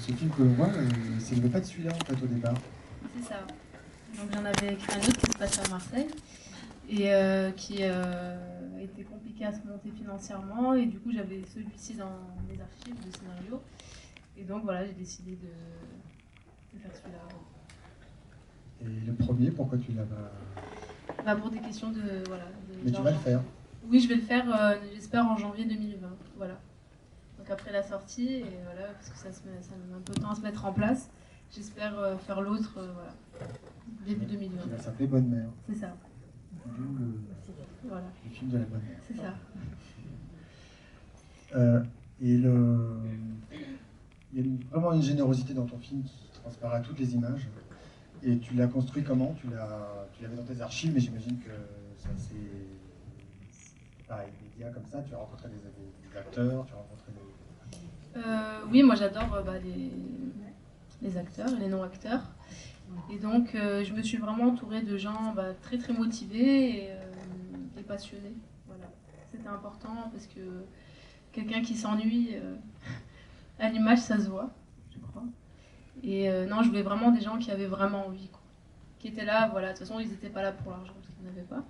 ce film que l'on voit, c'est pas de celui-là en fait au départ. C'est ça. Donc j'en avais écrit un autre qui se passait à Marseille et qui était compliqué à se monter financièrement, et du coup j'avais celui-ci dans mes archives de scénario, et donc voilà, j'ai décidé de faire celui-là. Et le premier, pourquoi tu l'as pas... Bah, pour des questions de voilà. Mais tu vas le faire. Oui, je vais le faire, j'espère en janvier 2020. Voilà. Donc après la sortie, et voilà, parce que ça met un peu de temps à se mettre en place. J'espère faire l'autre, voilà, début 2020. Qui va s'appeler Bonne Mère. C'est ça. Voilà. Le film de la Bonne Mère. C'est ça. Il y a vraiment une générosité dans ton film qui transparaît à toutes les images. Et tu l'as construit comment? Tu l'avais dans tes archives, mais j'imagine que ça c'est pas immédiat comme ça. Tu as rencontré des acteurs, tu as rencontré des... Oui, moi j'adore les acteurs, les non-acteurs. Et donc je me suis vraiment entourée de gens très très motivés et passionnés. Voilà. C'était important parce que quelqu'un qui s'ennuie à l'image, ça se voit, je crois. Et non, je voulais vraiment des gens qui avaient vraiment envie, quoi. Qui étaient là, voilà. De toute façon, ils n'étaient pas là pour l'argent, parce qu'ils n'en avaient pas.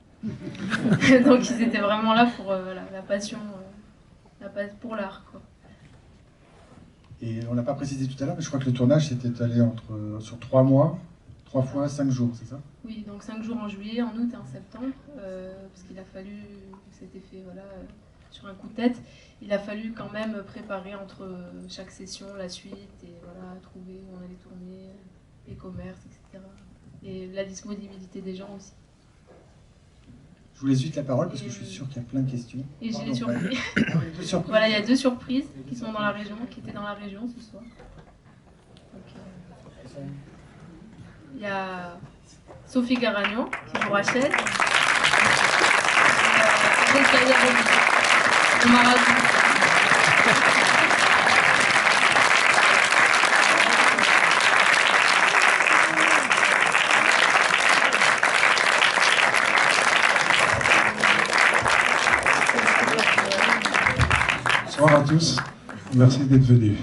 Donc ils étaient vraiment là pour la passion, pour l'art, quoi. Et on l'a pas précisé tout à l'heure, mais je crois que le tournage s'est étalé sur 3 mois, 3 fois 5 jours, c'est ça? Oui, donc 5 jours en juillet, en août et en septembre, parce qu'il a fallu, c'était fait voilà, sur un coup de tête, il a fallu quand même préparer entre chaque session la suite et voilà, trouver où on allait tourner, les commerces, etc. Et la disponibilité des gens aussi. Je vous laisse vite la parole parce que je suis sûr qu'il y a plein de questions. Et j'ai les surprises. Voilà, il y a 2 surprises qui sont dans la région, qui étaient dans la région ce soir. Donc, il y a Sophie Garagnon qui joue Rachel. Et Maradou. Bonsoir à tous, merci d'être venus.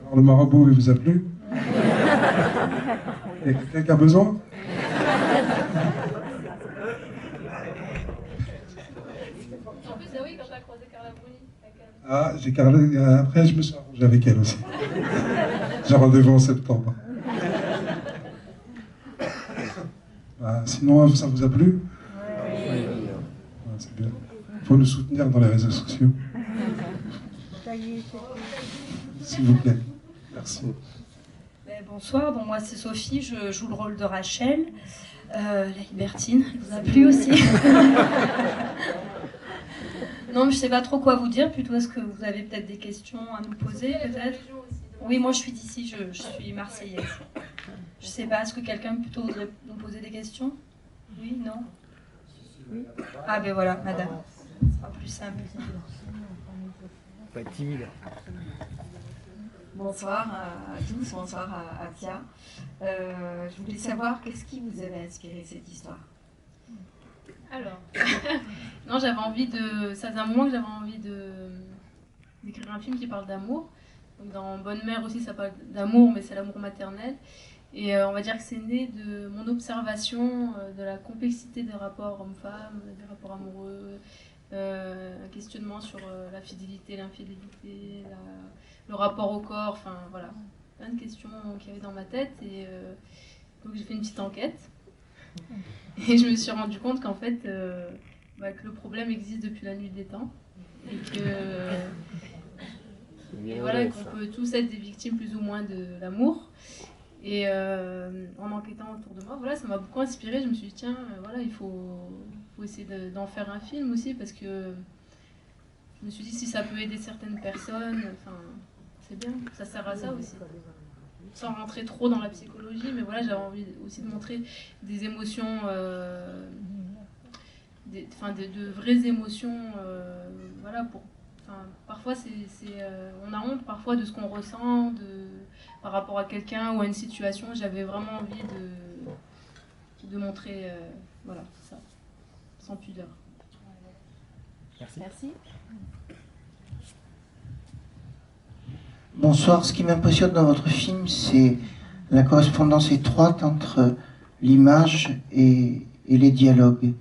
Alors, le marabout, il vous a plu? Et quelqu'un qui a besoin? En plus, oui, quand t'as croisé Carla Bruni. Ah, j'ai Carla, après je me suis arrangé avec elle aussi. J'ai rendez-vous en septembre. Sinon, ça vous a plu? Oui. C'est bien. Il faut nous soutenir dans les réseaux sociaux. S'il vous plaît. Merci. Bonsoir, moi c'est Sophie, je joue le rôle de Rachel, la libertine. Elle vous a plu aussi? Non, mais je sais pas trop quoi vous dire, plutôt est-ce que vous avez peut-être des questions à nous poser, peut-être? Oui, moi je suis d'ici, je suis marseillaise. Je sais pas, est-ce que quelqu'un plutôt voudrait nous poser des questions? Oui, non? Oui. Ah ben voilà, madame, ce sera plus simple. Faut être timide. Bonsoir à tous, bonsoir à Tia. Je voulais savoir qu'est-ce qui vous avait inspiré cette histoire? Alors, non, j'avais envie de... Ça faisait un moment que j'avais envie d'écrire un film qui parle d'amour. Donc dans Bonne Mère aussi, ça parle d'amour, mais c'est l'amour maternel. Et on va dire que c'est né de mon observation de la complexité des rapports hommes-femmes, des rapports amoureux, un questionnement sur la fidélité, l'infidélité, le rapport au corps, enfin voilà, plein de questions qu'il y avait dans ma tête. Et donc j'ai fait une petite enquête. Et je me suis rendu compte qu'en fait, que le problème existe depuis la nuit des temps. Et voilà, qu'on peut tous être des victimes plus ou moins de l'amour. Et en enquêtant autour de moi, voilà, ça m'a beaucoup inspirée. Je me suis dit, tiens, voilà, il faut essayer d'en faire un film aussi, parce que je me suis dit, si ça peut aider certaines personnes, enfin, c'est bien, ça sert à ça aussi. Sans rentrer trop dans la psychologie, mais voilà, j'avais envie aussi de montrer des émotions, de vraies émotions, voilà, parfois on a honte parfois de ce qu'on ressent, par rapport à quelqu'un ou à une situation. J'avais vraiment envie de montrer, voilà, ça, sans pudeur. Merci. Merci. Bonsoir. Ce qui m'impressionne dans votre film, c'est la correspondance étroite entre l'image et les dialogues.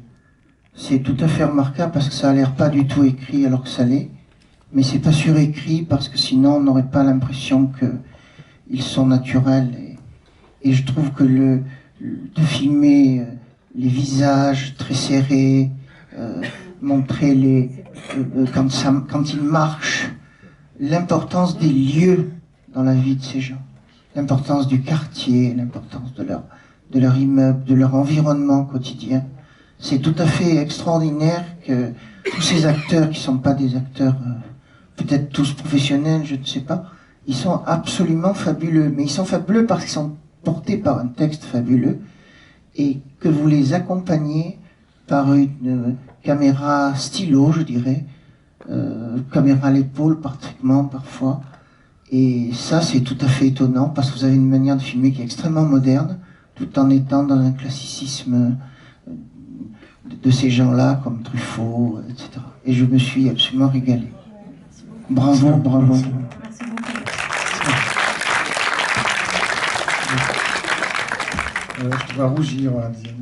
C'est tout à fait remarquable parce que ça a l'air pas du tout écrit alors que ça l'est, mais c'est pas surécrit parce que sinon on n'aurait pas l'impression qu'ils sont naturels. Et je trouve que de filmer les visages très serrés, montrer quand ils marchent, l'importance des lieux dans la vie de ces gens, l'importance du quartier, l'importance de leur immeuble, de leur environnement quotidien. C'est tout à fait extraordinaire que tous ces acteurs qui ne sont pas des acteurs peut-être tous professionnels, je ne sais pas, ils sont absolument fabuleux. Mais ils sont fabuleux parce qu'ils sont portés par un texte fabuleux et que vous les accompagnez par une caméra stylo, je dirais, caméra à l'épaule pratiquement parfois. Et ça, c'est tout à fait étonnant parce que vous avez une manière de filmer qui est extrêmement moderne, tout en étant dans un classicisme de ces gens-là, comme Truffaut, etc. Et je me suis absolument régalé. Bravo, bravo. Merci beaucoup. Je te vois rougir en disant.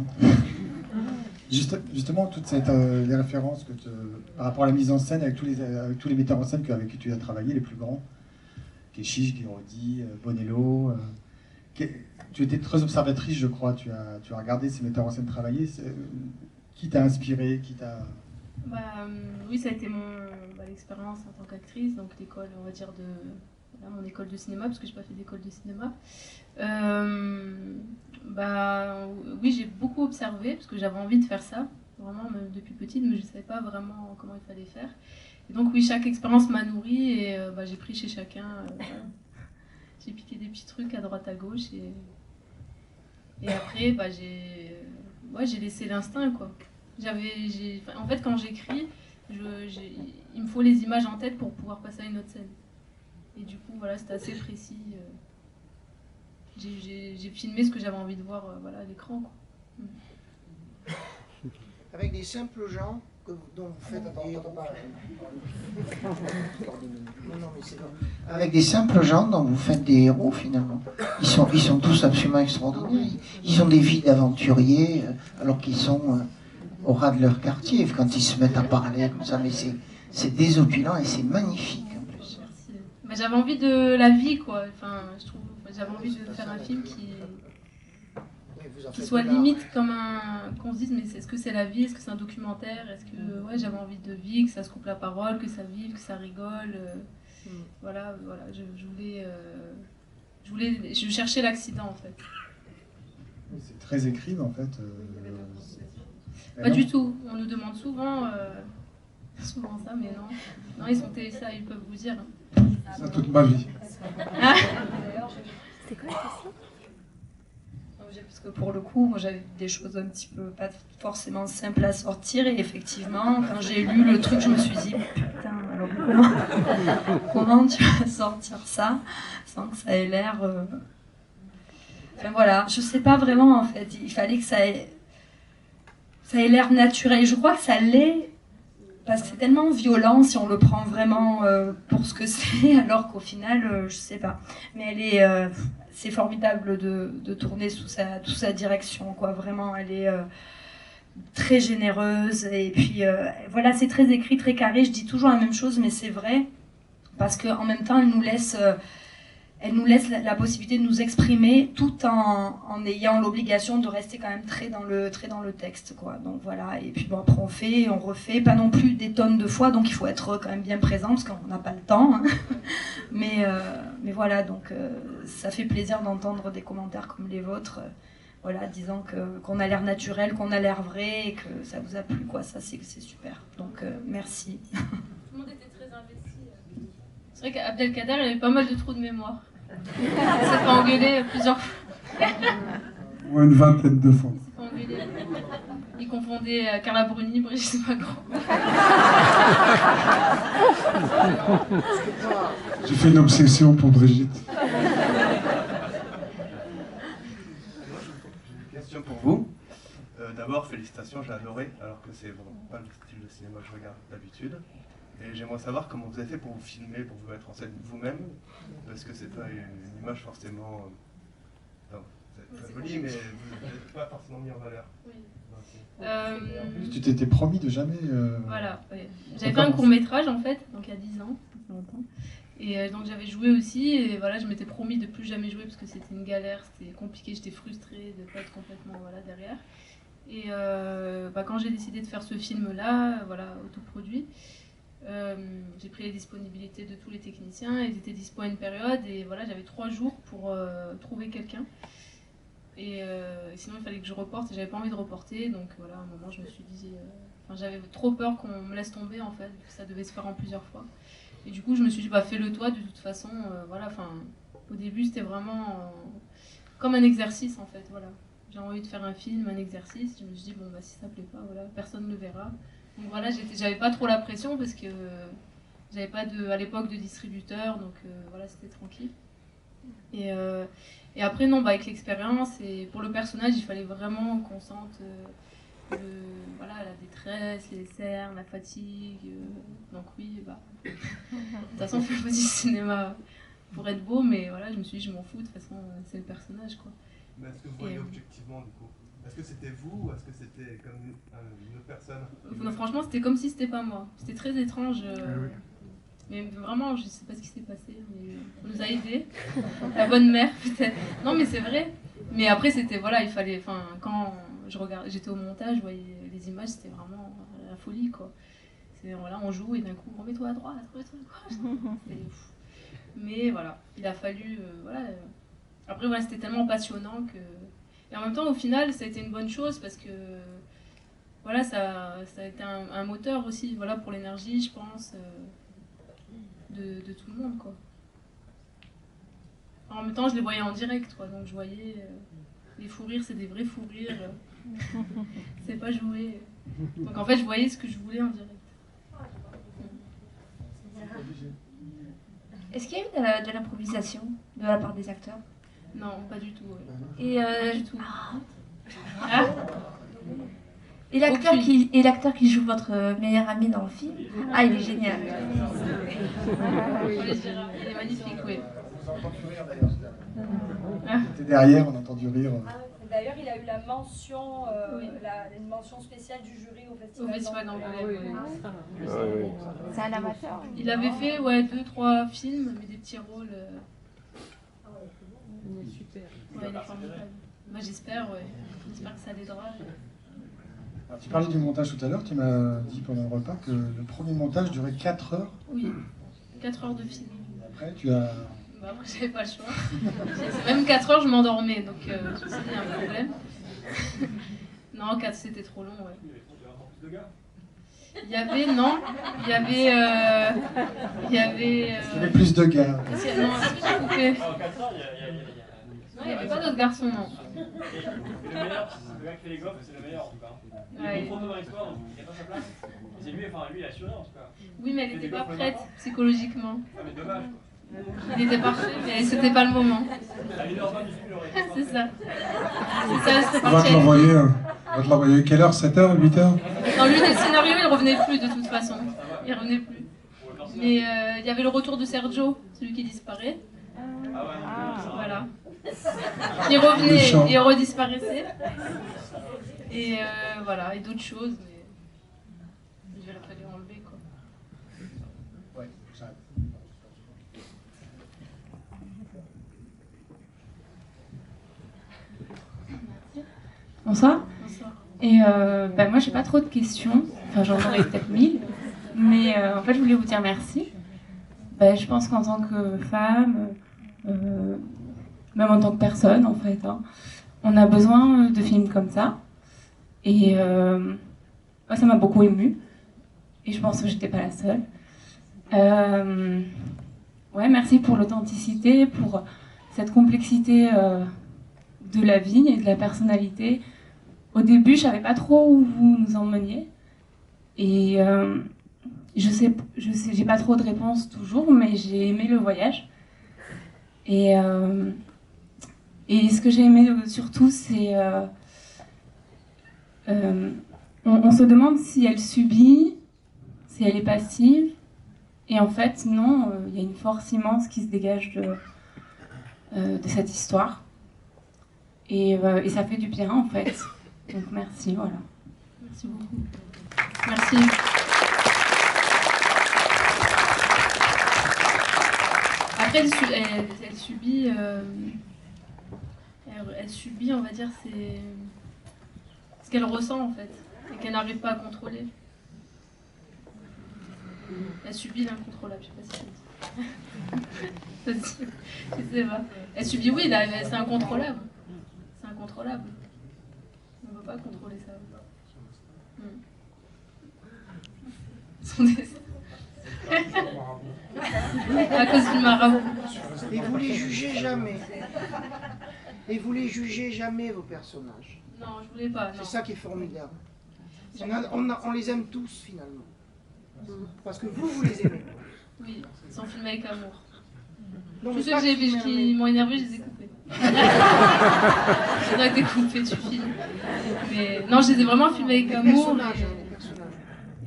Justement, toutes les références par rapport à la mise en scène avec tous les metteurs en scène avec qui tu as travaillé, les plus grands, Kechiche, Guiraudy, Bonello. Tu étais très observatrice, je crois. Tu as regardé ces metteurs en scène travailler. Qui t'a inspiré, Oui, ça a été l'expérience en tant qu'actrice, donc l'école, on va dire, mon école de cinéma, parce que je n'ai pas fait d'école de cinéma. Oui, j'ai beaucoup observé, parce que j'avais envie de faire ça, vraiment, même depuis petite, mais je ne savais pas vraiment comment il fallait faire. Et donc, oui, chaque expérience m'a nourrie, et j'ai pris chez chacun, j'ai piqué des petits trucs à droite à gauche, et après, j'ai laissé l'instinct, quoi. En fait, quand j'écris, il me faut les images en tête pour pouvoir passer à une autre scène. Et du coup, voilà, c'était assez précis. J'ai filmé ce que j'avais envie de voir à l'écran, quoi. Avec des simples gens dont vous faites des héros. Avec des simples gens dont vous faites des héros, finalement. Ils sont tous absolument extraordinaires. Ils ont des vies d'aventuriers, alors qu'ils sont au ras de leur quartier, quand ils se mettent à parler comme ça. Mais c'est désopilant et c'est magnifique, en plus. Merci. J'avais envie de la vie, quoi. J'avais envie de faire un film qui soit limite comme qu'on se dise, mais est-ce que c'est la vie, est-ce que c'est un documentaire, est-ce que j'avais envie de vie, que ça se coupe la parole, que ça vive, que ça rigole. Voilà, je cherchais l'accident, en fait. C'est très écrit, en fait. Pas du tout. On nous demande souvent ça, mais non. Non, ils sont ça, ils peuvent vous dire. Ça toute ma vie. C'est quoi la question? Parce que pour le coup, moi j'avais des choses un petit peu pas forcément simples à sortir, et effectivement, quand j'ai lu le truc, je me suis dit putain, alors comment tu vas sortir ça sans que ça ait l'air. Enfin voilà, je sais pas vraiment en fait. Il fallait que ça ait l'air naturel. Je crois que ça l'est. Parce que c'est tellement violent si on le prend vraiment pour ce que c'est, alors qu'au final, je sais pas. Mais c'est formidable de tourner sous sa direction, quoi. Vraiment, elle est très généreuse. Et puis, voilà, c'est très écrit, très carré. Je dis toujours la même chose, mais c'est vrai. Parce qu'en même temps, elle nous laisse la possibilité de nous exprimer tout en ayant l'obligation de rester quand même très dans le texte, quoi. Donc voilà, et puis bon, après on fait, on refait, pas non plus des tonnes de fois, donc il faut être quand même bien présent parce qu'on n'a pas le temps, hein. mais voilà, donc ça fait plaisir d'entendre des commentaires comme les vôtres, voilà, disant qu'on a l'air naturel, qu'on a l'air vrai et que ça vous a plu, quoi. Ça c'est super, donc merci. Tout le monde était très investi. C'est vrai qu'Abdelkader, il avait pas mal de trous de mémoire. Il s'est fait engueuler plusieurs fois. Ou une vingtaine de fois. Il s'est fait engueuler. Il confondait Carla Bruni, Brigitte Macron. J'ai fait une obsession pour Brigitte. Une question pour vous. D'abord, félicitations, j'ai adoré, alors que c'est vraiment pas le style de cinéma que je regarde d'habitude. Et j'aimerais savoir comment vous avez fait pour vous filmer, pour vous mettre en scène vous-même, parce que c'est pas une image forcément... non, c'est très joli, mais vous n'êtes pas forcément mis en valeur. Oui. En plus, tu t'étais promis de jamais... Voilà, ouais. J'avais fait un court-métrage en fait, donc il y a 10 ans, ça fait longtemps. Et donc j'avais joué aussi, et voilà, je m'étais promis de plus jamais jouer parce que c'était une galère, c'était compliqué, j'étais frustrée de ne pas être complètement voilà, derrière. Et quand j'ai décidé de faire ce film-là, voilà, autoproduit, j'ai pris les disponibilités de tous les techniciens, ils étaient dispo à une période, et voilà, j'avais 3 jours pour trouver quelqu'un. Et sinon, il fallait que je reporte, et j'avais pas envie de reporter, donc voilà, à un moment, je me suis dit... j'avais trop peur qu'on me laisse tomber, en fait, vu que ça devait se faire en plusieurs fois. Et du coup, je me suis dit, bah, fais-le toi, de toute façon, voilà, au début, c'était vraiment comme un exercice, en fait, voilà. J'ai envie de faire un film, un exercice, je me suis dit, bon, bah, si ça plaît pas, voilà, personne ne le verra. Donc voilà, j'avais pas trop la pression, parce que j'avais pas, à l'époque, de distributeur, donc voilà, c'était tranquille. Et après, non, avec l'expérience, et pour le personnage, il fallait vraiment qu'on sente voilà, la détresse, les cernes, la fatigue. Donc oui, de toute façon, on fait pas du cinéma pour être beau, mais voilà, je me suis dit, je m'en fous, de toute façon, c'est le personnage, quoi. Mais est-ce que vous voyez objectivement, du coup? Est-ce que c'était vous, ou est-ce que c'était comme une autre personne? Non, franchement, c'était comme si c'était pas moi. C'était très étrange. Mais vraiment, je sais pas ce qui s'est passé, mais on nous a aidés. La bonne mère, peut-être. Non, mais c'est vrai. Mais après, c'était, voilà, il fallait, quand j'étais au montage, je voyais les images, c'était vraiment la folie, quoi. Voilà, on joue et d'un coup, remets-toi à droite, remets-toi à gauche. Mais voilà, il a fallu, voilà. Après, voilà, c'était tellement passionnant que... Et en même temps, au final, ça a été une bonne chose parce que, voilà, ça a été un moteur aussi, voilà, pour l'énergie, je pense. De tout le monde, quoi. En même temps, je les voyais en direct, quoi, donc je voyais les fous rires, c'est des vrais fous rires, c'est pas joué. Donc en fait, je voyais ce que je voulais en direct. Est-ce qu'il y a eu de l'improvisation de la part des acteurs? Non, pas du tout. Ouais. Et pas du tout. Ah. Et l'acteur qui joue votre meilleur ami dans le film, il est génial. Il est magnifique, oui. On a entendu rire d'ailleurs. C'était derrière, on a entendu rire. D'ailleurs, il a eu la mention, une mention spéciale du jury au Festival d'Angoulême. C'est un amateur. Il avait fait 2-3 films, mais des petits rôles. Il est super. Ouais, il est formidable. Bah, j'espère que ça l'aidera. Alors, tu parlais du montage tout à l'heure, tu m'as dit pendant le repas que le premier montage durait 4 heures. Oui, 4 heures de film. Et après, tu as... Après, j'avais pas le choix. Même 4 heures, je m'endormais, donc je me suis dit, il y a un problème. Non, 4, c'était trop long, ouais. Il y avait plus de gars. Non, c'est coupé. Non, il n'y avait pas d'autres garçons, non. Le meilleur, c'est le gars qui fait les gaufres, c'est le meilleur en tout cas. Il est trop tôt dans l'histoire, donc il n'y a pas sa place. C'est lui, lui, il a assuré en tout cas. Oui, mais elle n'était pas prête psychologiquement. Ah, mais dommage. Il était parfait, mais c'était pas le moment. C'est ça. On va te l'envoyer. Quelle heure? 7h, 8h? Dans lui, le scénario, il revenait plus de toute façon. Il revenait plus. Mais il y avait le retour de Sergio, celui qui disparaît. Voilà. Il revenait et redisparaissait. Et voilà, et d'autres choses. Mais il aurait fallu enlever, quoi. Ouais, ça. Bonsoir. Bonsoir. Et moi, j'ai pas trop de questions. Enfin, j'en aurais peut-être 1000. Mais en fait, je voulais vous dire merci. Je pense qu'en tant que femme, même en tant que personne, en fait, on a besoin de films comme ça. Et moi, ça m'a beaucoup émue. Et je pense que j'étais pas la seule. Merci pour l'authenticité, pour cette complexité de la vie et de la personnalité. Au début, je savais pas trop où vous nous emmeniez. Et j'ai pas trop de réponses toujours, mais j'ai aimé le voyage. Et ce que j'ai aimé surtout, c'est... on se demande si elle subit, si elle est passive, Et en fait, non, il y a une force immense qui se dégage de cette histoire. Et ça fait du bien, en fait. Donc merci, voilà. Merci beaucoup. Merci. Après, elle subit, on va dire, ce qu'elle ressent, en fait, et qu'elle n'arrive pas à contrôler. Elle subit l'incontrôlable, je sais pas si je sais pas. Elle subit, oui, c'est incontrôlable. C'est incontrôlable. On ne peut pas contrôler ça. Son destin. À cause du marabout. Et vous les jugez jamais. Et vous les jugez jamais, vos personnages. Non, je voulais pas. C'est ça qui est formidable. On les aime tous, finalement. Parce que vous les aimez. Oui, ils sont filmés avec amour. Non, tous ceux qui m'ont énervé, je les ai coupés. Ça doit être coupé du film. Mais non, je les ai vraiment filmés avec amour.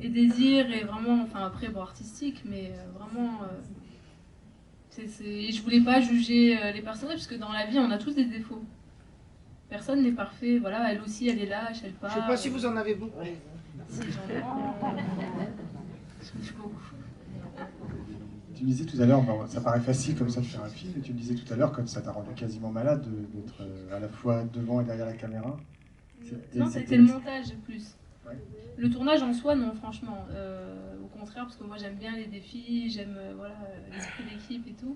Et désir, et vraiment, enfin après, bon, artistique, mais vraiment. Je voulais pas juger les personnages, parce que dans la vie, on a tous des défauts. Personne n'est parfait, voilà, elle aussi, elle est lâche, elle part. Je sais pas si vous en avez beaucoup. Si, j'en ai. Tu me disais tout à l'heure, ça paraît facile comme ça de faire un film, et tu me disais tout à l'heure que ça t'a rendu quasiment malade d'être à la fois devant et derrière la caméra. Non, c'était le montage plus. Ouais. Le tournage en soi, non, franchement. Au contraire, parce que moi j'aime bien les défis, j'aime l'esprit d'équipe et tout.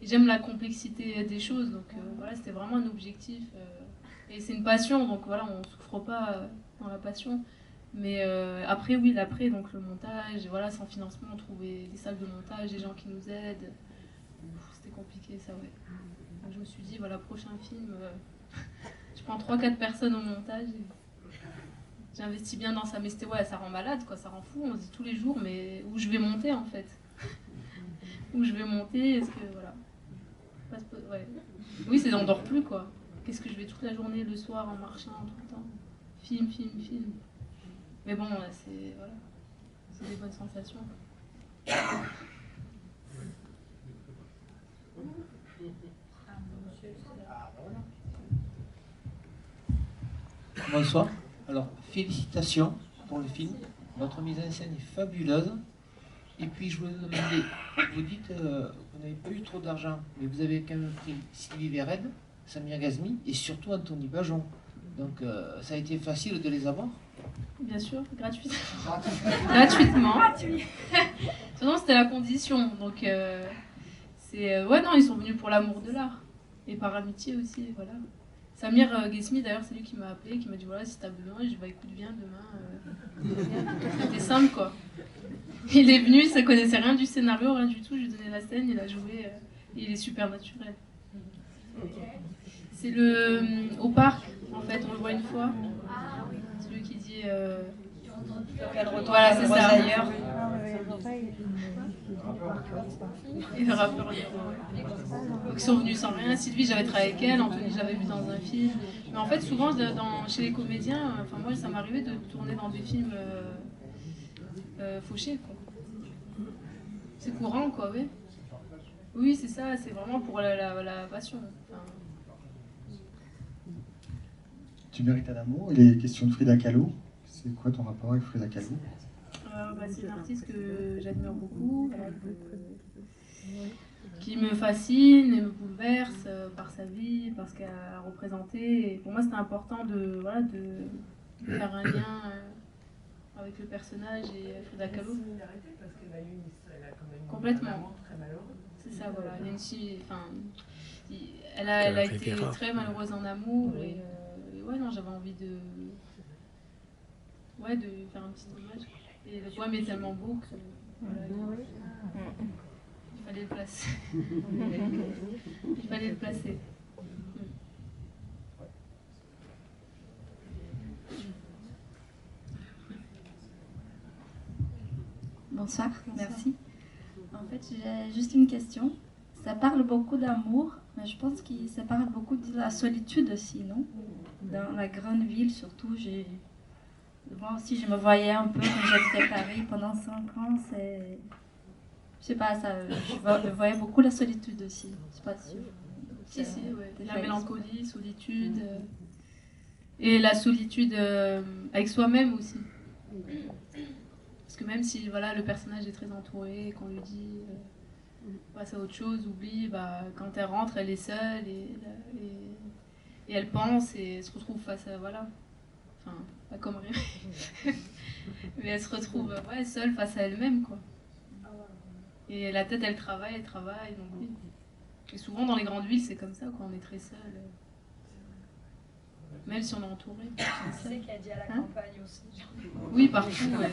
Et j'aime la complexité des choses, donc voilà, c'était vraiment un objectif. Et c'est une passion, donc voilà, on ne souffre pas dans la passion. Mais après, oui, l'après, donc le montage, voilà, sans financement, on trouvait des salles de montage, des gens qui nous aident. C'était compliqué, ça, ouais. Donc je me suis dit, voilà, prochain film, je prends 3-4 personnes au montage. J'investis bien dans ça, mais c'était, ouais, ça rend malade, quoi, ça rend fou. On se dit tous les jours, mais où je vais monter, en fait. Où je vais monter, est-ce que, voilà. Ouais. Oui, c'est on dort plus, quoi. Qu'est-ce que je vais toute la journée, le soir, en marchant, tout le temps. Film. Mais bon, là, c'est voilà, c'est des bonnes sensations. Bonsoir. Alors, félicitations pour le film. Votre mise en scène est fabuleuse. Et puis, je voulais vous demander, vous dites que vous n'avez pas eu trop d'argent, mais vous avez quand même pris Sylvie Vered, Samir Ghazmi et surtout Anthony Bajon. Donc, ça a été facile de les avoir? Bien sûr, gratuitement. Gratuitement. Sinon, c'était la condition. Donc, ouais, non, ils sont venus pour l'amour de l'art. Et par amitié aussi, voilà. Samir Ghazmi, d'ailleurs, c'est lui qui m'a appelé, qui m'a dit, voilà, si t'as besoin, je dis, bah écoute, viens demain. C'était simple, quoi. Il est venu, il ne connaissait rien du scénario, rien du tout. Je lui ai donné la scène, il a joué. Et il est super naturel. C'est au parc, en fait, on le voit une fois. C'est lui qui dit... voilà, c'est ça. Ailleurs. Et le rappeur, ouais. Donc ils sont venus sans rien. Sylvie, j'avais travaillé avec elle. Anthony, j'avais vu dans un film. Mais en fait, souvent, chez les comédiens, enfin moi, ça m'arrivait de tourner dans des films fauchés, quoi. C'est courant, quoi, oui. Oui, c'est ça, c'est vraiment pour la passion. Enfin... Tu mérites un amour. Et les questions de Frida Kahlo, c'est quoi ton rapport avec Frida Kahlo? C'est une artiste que j'admire beaucoup, qui me fascine et me bouleverse par sa vie, par ce qu'elle a représenté. Et pour moi, c'était important de faire un lien avec le personnage et Frida Kahlo. Complètement. C'est ça, voilà. Il y a une fille, enfin, elle a été très malheureuse en amour et ouais, non, j'avais envie de faire un petit hommage. Et le poème est tellement beau que voilà, il fallait le placer. Il fallait le placer. Bonsoir, merci. En fait, j'ai juste une question. Ça parle beaucoup d'amour, mais je pense que ça parle beaucoup de la solitude aussi, non? Dans la grande ville, surtout, moi aussi, je me voyais un peu quand j'habitais à Paris pendant 5 ans. Je sais pas, ça, je voyais beaucoup la solitude aussi. Je sais pas si... Si, ouais. La mélancolie, solitude. Et la solitude avec soi-même aussi. Parce que même si voilà, le personnage est très entouré, et qu'on lui dit passe à autre chose, oublie, bah, quand elle rentre, elle est seule et elle pense et elle se retrouve face à. Voilà. Enfin, pas comme rêver. Mais elle se retrouve seule face à elle-même, quoi. Et la tête, elle travaille. Donc, oui. Et souvent, dans les grandes villes, c'est comme ça, quoi. On est très seul. Même si on est entouré. Tu sais qu'il y a dit à la campagne aussi. Oui, partout. Ouais.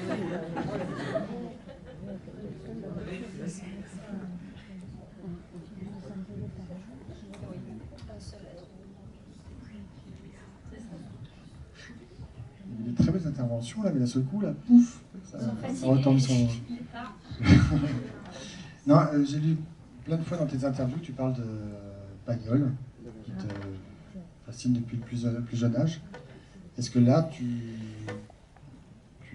Il y a des très belles interventions là, mais d'un seul coup, là, pouf, ça retombe sur. Non, j'ai lu plein de fois dans tes interviews, tu parles de Pagnol, qui te fascine depuis le plus jeune âge. Est-ce que là, tu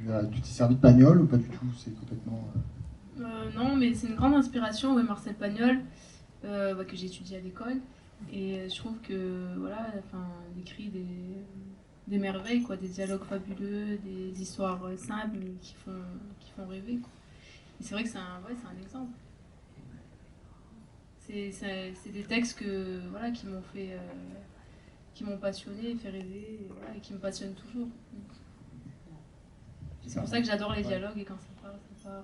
t'es servi de Pagnol ou pas du tout? C'est complètement... Non, mais c'est une grande inspiration, Marcel Pagnol, que j'ai étudié à l'école. Et je trouve que, voilà, il écrit des merveilles, quoi, des dialogues fabuleux, des histoires simples, mais qui font rêver, quoi. Et c'est vrai que c'est un exemple. C'est des textes qui m'ont passionné, fait rêver, et qui me passionnent toujours. C'est pour ça que j'adore les dialogues et quand ça parle, ça parle.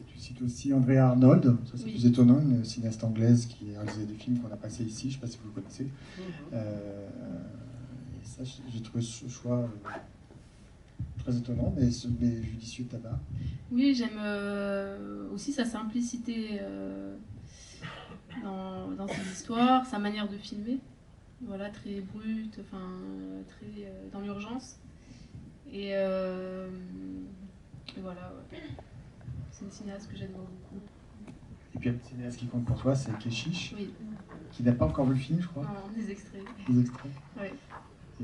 Et tu cites aussi Andrea Arnold, ça c'est plus étonnant, une cinéaste anglaise qui a réalisé des films qu'on a passés ici, je ne sais pas si vous le connaissez. Et ça, j'ai trouvé ce choix très étonnant, mais judicieux de ta part. Oui, j'aime aussi sa simplicité dans ses histoires, sa manière de filmer, voilà, très brute, très dans l'urgence. Et voilà, c'est une cinéaste que j'adore beaucoup. Et puis, une cinéaste qui compte pour toi, c'est Keshish, oui. Qui n'a pas encore vu le film, je crois. Non, des extraits. Des extraits. Oui.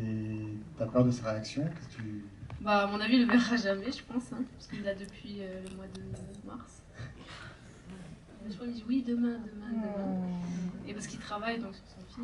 Et tu as peur de ses réactions? Qu'est-ce que tu... Bah, à mon avis, il ne le verra jamais, je pense, parce qu'il l'a depuis le mois de mars. Je crois qu'il me dit oui, demain. Et parce qu'il travaille donc sur son film.